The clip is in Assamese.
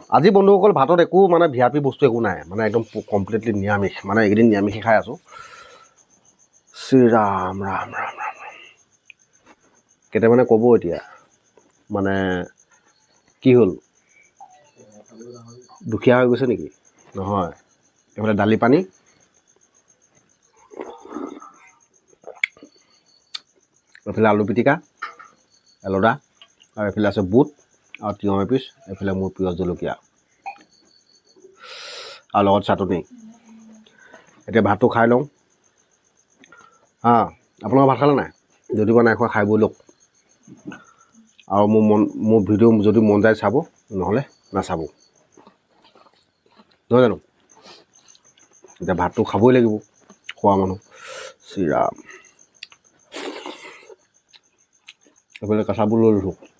আজি বন্ধুসকল ভাতত একো মানে ভিআপি বস্তু একো নাই মানে একদম কমপ্লিটলি নিৰামিষ মানে এইকেইদিন নিৰামিষে খাই আছোঁ শ্ৰীৰাম ৰাম ৰাম ৰাম কেইটামানে ক'ব এতিয়া মানে কি হ'ল দুখীয়া হৈ গৈছে নেকি নহয় এইফালে দালি পানী এইফালে আলু পিটিকা এলডা আৰু এইফালে আছে বুট আৰু তিয়ঁহ এপিচ এইফালে মোৰ প্ৰিয় জলকীয়া আৰু লগত চাটনি এতিয়া ভাতটো খাই লওঁ আপোনালোকে ভাত খালে নাই যদিও নাই খোৱা খাই বৈ লওক আৰু মোৰ ভিডিঅ' যদি মন যায় চাব নহ'লে নাচাব নহয় জানো এতিয়া ভাতটো খাবই লাগিব খোৱা মানুহ শ্ৰীৰাম এইফালে কেঁচাবোৰ লৈ লৈছোঁ